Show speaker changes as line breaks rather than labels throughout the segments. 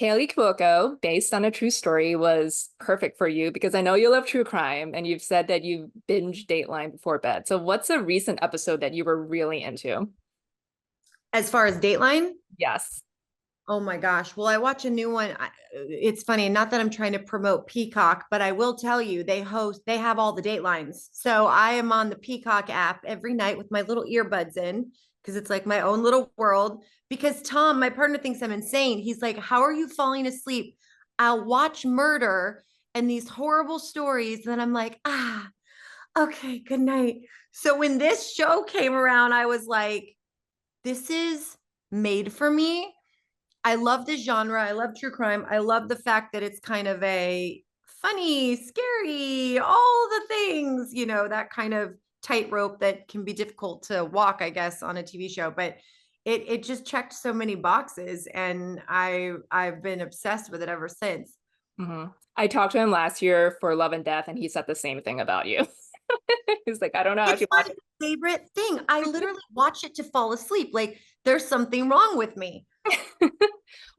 Kaley Cuoco, based on a true story, was perfect for you because I know you love true crime and you've said that you binge Dateline before bed. So what's a recent episode that you were really into?
As far as Dateline,
Yes.
oh my gosh. Well, I watch a new one. It's funny, not that I'm trying to promote Peacock, but I will tell you they have all the Datelines. So I am on the Peacock app every night with my little earbuds in because it's like my own little world. Because Tom, my partner, thinks I'm insane. He's like, how are you falling asleep? I'll watch murder and these horrible stories. And then I'm like, okay, good night. So when this show came around, I was like, this is made for me. I love this genre. I love true crime. I love the fact that it's kind of a funny, scary, all the things, that kind of tightrope that can be difficult to walk, I guess, on a TV show. But it just checked so many boxes, and I've been obsessed with it ever since.
hmm I talked to him last year for Love and Death, and he said the same thing about you. He's like, I don't know how
It's
she
my
watched
favorite thing. I literally watch it to fall asleep. Like there's something wrong with me.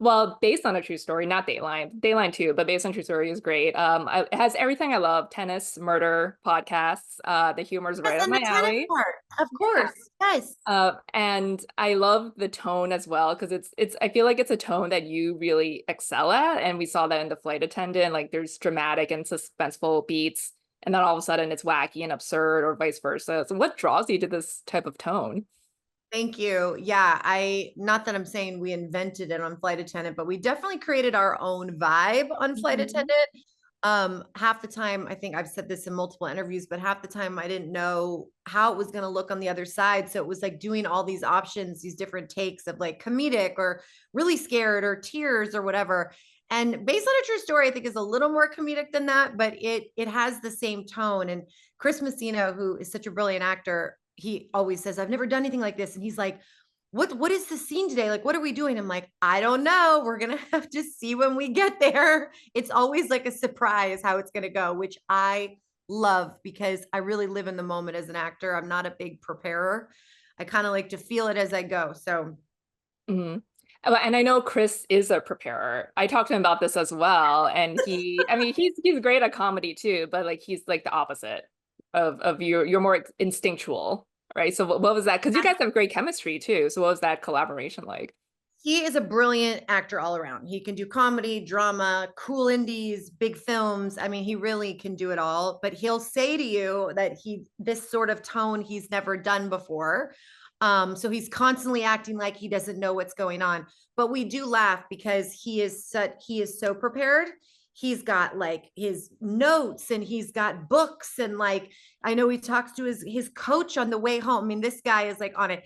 Well, based on a true story, not Dateline, Dateline too, but based on true story is great. It has everything I love: tennis, murder, podcasts. The humor is
Yes,
right up
and
my
the tennis
alley.
part, of
Yeah.
course. Yes.
And I love the tone as well because it's I feel like it's a tone that you really excel at, and we saw that in The Flight Attendant. Like there's dramatic and suspenseful beats, and then all of a sudden it's wacky and absurd, or vice versa. So, what draws you to this type of tone?
Thank you. Yeah, not that I'm saying we invented it on Flight Attendant, but we definitely created our own vibe on Flight
Mhm.
Attendant. Half the time, I think I've said this in multiple interviews, but half the time I didn't know how it was going to look on the other side. So it was like doing all these options, these different takes of like comedic or really scared or tears or whatever. And based on a true story, I think is a little more comedic than that, but it has the same tone. And Chris Messina, who is such a brilliant actor, he always says, I've never done anything like this. And he's like, what is the scene today? Like, what are we doing? I'm like, I don't know. We're gonna have to see when we get there. It's always like a surprise how it's gonna go, which I love because I really live in the moment as an actor. I'm not a big preparer. I kind of like to feel it as I go. So
Mhm. And I know Chris is a preparer. I talked to him about this as well, and I mean, he's great at comedy too, but like he's like the opposite of you. You're more instinctual, right? So what was that? Because you guys have great chemistry too. So what was that collaboration like?
he is a brilliant actor all around. He can do comedy, drama, cool indies, big films. I mean, he really can do it all, but he'll say to you that this sort of tone he's never done before. So he's constantly acting like he doesn't know what's going on. But we do laugh because he is so prepared. He's got like his notes and he's got books and like I know he talks to his coach on the way home. I mean, this guy is like on it,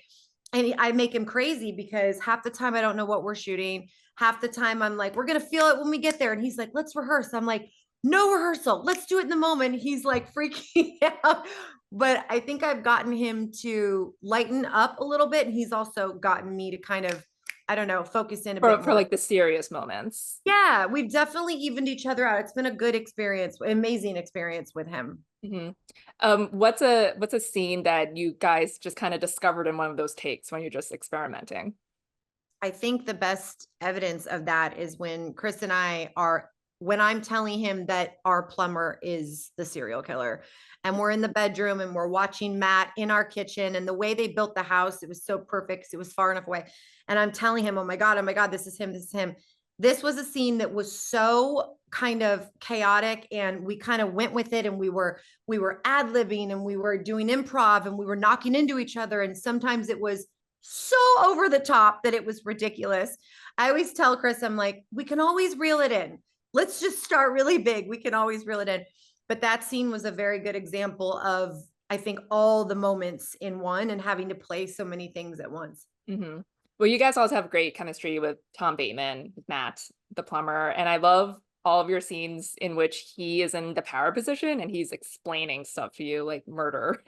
and I make him crazy because half the time I don't know what we're shooting. Half the time I'm like, we're gonna feel it when we get there. And he's like, let's rehearse. I'm like, no rehearsal. Let's do it in the moment. He's like freaking out. But I think I've gotten him to lighten up a little bit. And he's also gotten me to kind of, I don't know, focus in a bit
For
more.
like the serious moments.
Yeah, we've definitely evened each other out. It's been a good experience, amazing experience with him.
hmm what's a scene that you guys just kind of discovered in one of those takes when you're just experimenting?
I think the best evidence of that is when Chris and I are, when I'm telling him that our plumber is the serial killer. And we're in the bedroom and we're watching Matt in our kitchen. And the way they built the house, it was so perfect because it was far enough away. And I'm telling him, oh my God, this is him, this is him. This was a scene that was so kind of chaotic and we kind of went with it and we were ad-libbing and we were doing improv and we were knocking into each other. And sometimes it was so over the top that it was ridiculous. I always tell Chris, I'm like, we can always reel it in. Let's just start really big. We can always reel it in. But that scene was a very good example of, I think, all the moments in one and having to play so many things at once.
hmm Well, you guys also have great chemistry with Tom Bateman, Matt, the plumber, and I love all of your scenes in which he is in the power position and he's explaining stuff to you like murder.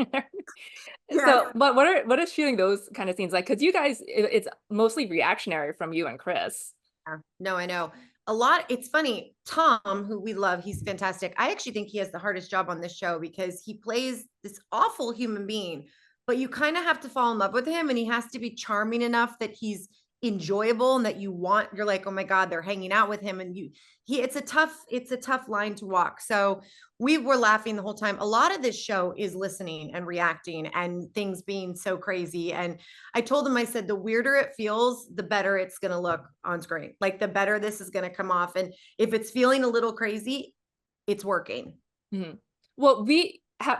Yes.
So, but what are shooting those kind of scenes like? Because you guys, it's mostly reactionary from you and Chris.
Yeah. No, I know. A lot. It's funny. Tom, who we love, he's fantastic. I actually think he has the hardest job on this show because he plays this awful human being, but you kind of have to fall in love with him and he has to be charming enough that he's enjoyable and that you're like, oh my God, they're hanging out with him. And it's a tough line to walk. So we were laughing the whole time. A lot of this show is listening and reacting and things being so crazy. And I told them, I said, the weirder it feels, the better it's going to look on screen. Like the better this is going to come off. And if it's feeling a little crazy, it's working.
Mhm. Well,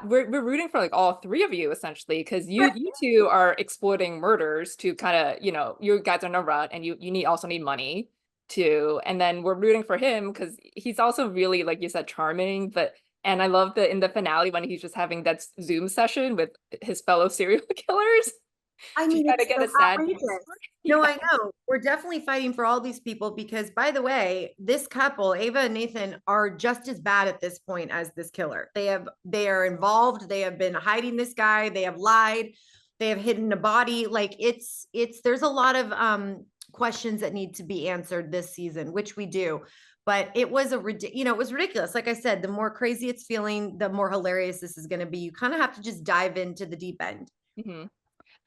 we're rooting for like all three of you essentially because you two are exploiting murders to kind of, you guys are in a rut and you also need money too. And then we're rooting for him because he's also really, like you said, charming. And I love that in the finale when he's just having that Zoom session with his fellow serial killers
I
to
mean,
try to
it's
get
so
a sad
outrageous.
ending.
No,
Yeah.
I know. We're definitely fighting for all these people because, by the way, this couple, Ava and Nathan, are just as bad at this point as this killer. They are involved. They have been hiding this guy. They have lied. They have hidden a body. Like there's a lot of questions that need to be answered this season, which we do. But it was it was ridiculous. Like I said, the more crazy it's feeling, the more hilarious this is going to be. You kind of have to just dive into the deep end.
Mhm.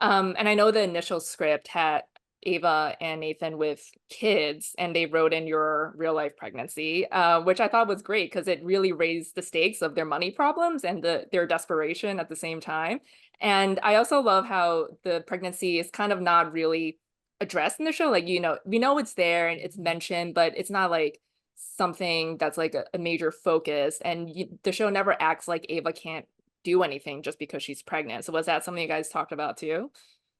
And I know the initial script had Ava and Nathan with kids, and they wrote in your real life pregnancy, which I thought was great because it really raised the stakes of their money problems and their desperation at the same time. And I also love how the pregnancy is kind of not really addressed in the show. Like, we know it's there and it's mentioned, but it's not like something that's like a major focus. And the show never acts like Ava can't do anything just because she's pregnant. So was that something you guys talked about too?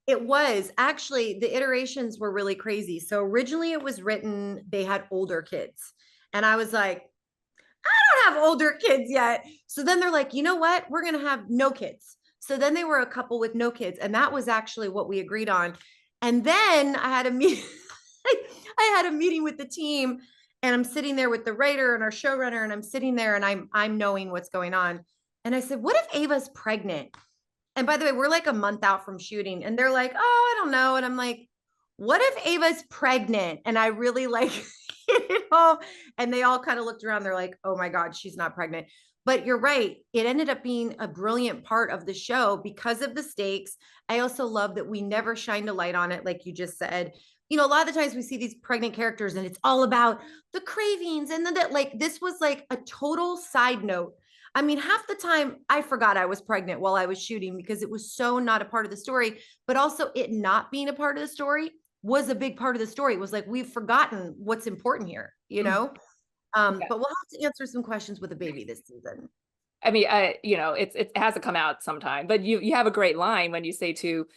It was actually the iterations were really crazy. So originally it was written, they had older kids. And I was like, I don't have older kids yet. So then they're like, you know what? We're going to have no kids. So then they were a couple with no kids. And that was actually what we agreed on. And then I had a meeting. I had a meeting with the team and I'm sitting there with the writer and our showrunner and I'm sitting there and I'm knowing what's going on. And I said, what if Ava's pregnant? And by the way, we're like a month out from shooting and they're like, oh, I don't know. And I'm like, what if Ava's pregnant? And I really like hit it home. And they all kind of looked around. They're like, oh my God, she's not pregnant. But you're right. It ended up being a brilliant part of the show because of the stakes. I also love that we never shined a light on it, like you just said. A lot of the times we see these pregnant characters and it's all about the cravings. And then that, like, this was like a total side note. I mean, half the time I forgot I was pregnant while I was shooting because it was so not a part of the story, but also it not being a part of the story was a big part of the story. It was like, we've forgotten what's important here,
Mhm. Yeah.
but we'll have to answer some questions with a baby this season.
I mean, it has to come out sometime, but you have a great line when you say to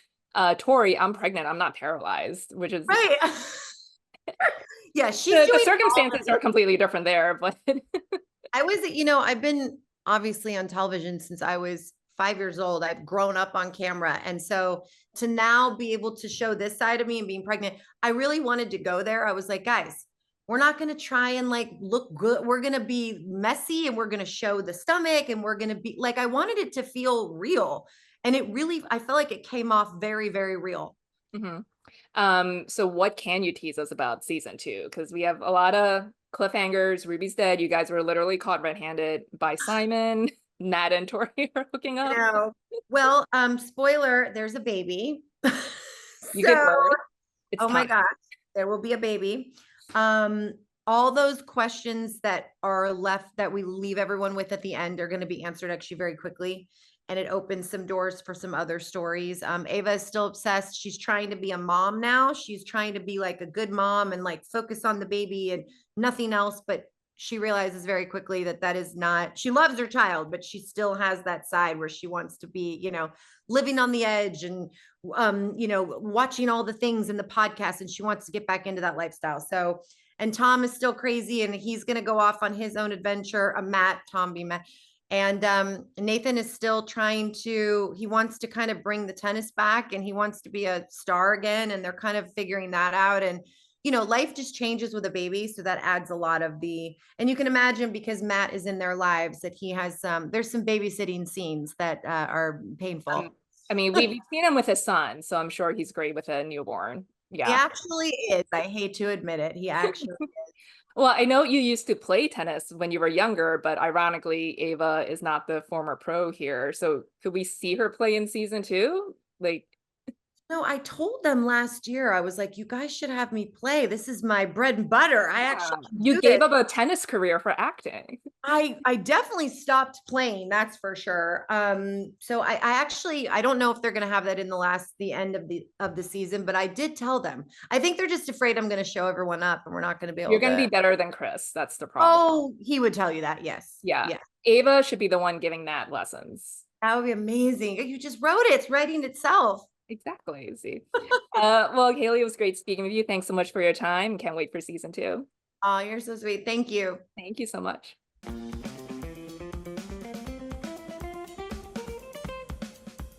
Tori, I'm pregnant, I'm not paralyzed, which is
Right. Yeah, she's
the
doing all of
circumstances
it.
are completely different there, but
I've been obviously on television since I was 5 years old. I've grown up on camera. And so to now be able to show this side of me and being pregnant, I really wanted to go there. I was like, guys, we're not going to try and like look good. We're going to be messy and we're going to show the stomach and we're going to be like, I wanted it to feel real. And I felt like it came off very, very real.
Mhm. So what can you tease us about season two? Because we have a lot of cliffhangers. Ruby's dead. You guys were literally caught red-handed by Simon. Nat and Tori are hooking
You
up.
know, well, spoiler, there's a baby.
You give
So,
birth. It's
oh my
time.
gosh, there will be a baby. Um, all those questions that are left that we leave everyone with at the end are going to be answered actually very quickly. And it opens some doors for some other stories. Ava is still obsessed. She's trying to be a mom now. She's trying to be like a good mom and like focus on the baby and nothing else. But she realizes very quickly that that is not, she loves her child, but she still has that side where she wants to be, living on the edge and watching all the things in the podcast and she wants to get back into that lifestyle. So, and Tom is still crazy and he's going to go off on his own adventure. Tom be Matt. And Nathan is still he wants to kind of bring the tennis back and he wants to be a star again. And they're kind of figuring that out. And, life just changes with a baby. So that adds a lot and you can imagine because Matt is in their lives that he has there's some babysitting scenes that are
Um,
painful.
I mean, we've seen him with his son, so I'm sure he's great with a newborn.
He
Yeah.
actually is. I hate to admit it. He actually,
Well, I know you used to play tennis when you were younger, but ironically, Ava is not the former pro here. So could we see her play in season two? Like,
No, I told them last year, I was like, you guys should have me play. This is my bread and butter. I
Yeah.
actually
You
do this.
gave up a tennis career for acting.
I definitely stopped playing, that's for sure. So I actually I don't know if they're gonna have that in the end of the season, but I did tell them. I think they're just afraid I'm gonna show everyone up and we're not gonna be
You're
able
going to be
to.
better than Chris. That's the problem.
Oh, he would tell you that. Yes.
Yeah.
Yeah.
Ava should be the one giving Nat lessons.
That would be amazing. You just wrote it, it's writing itself.
Exactly. See. Well, Kaley, it was great speaking with you. Thanks so much for your time. Can't wait for season 2.
Oh, you're so sweet. Thank you.
Thank you so much.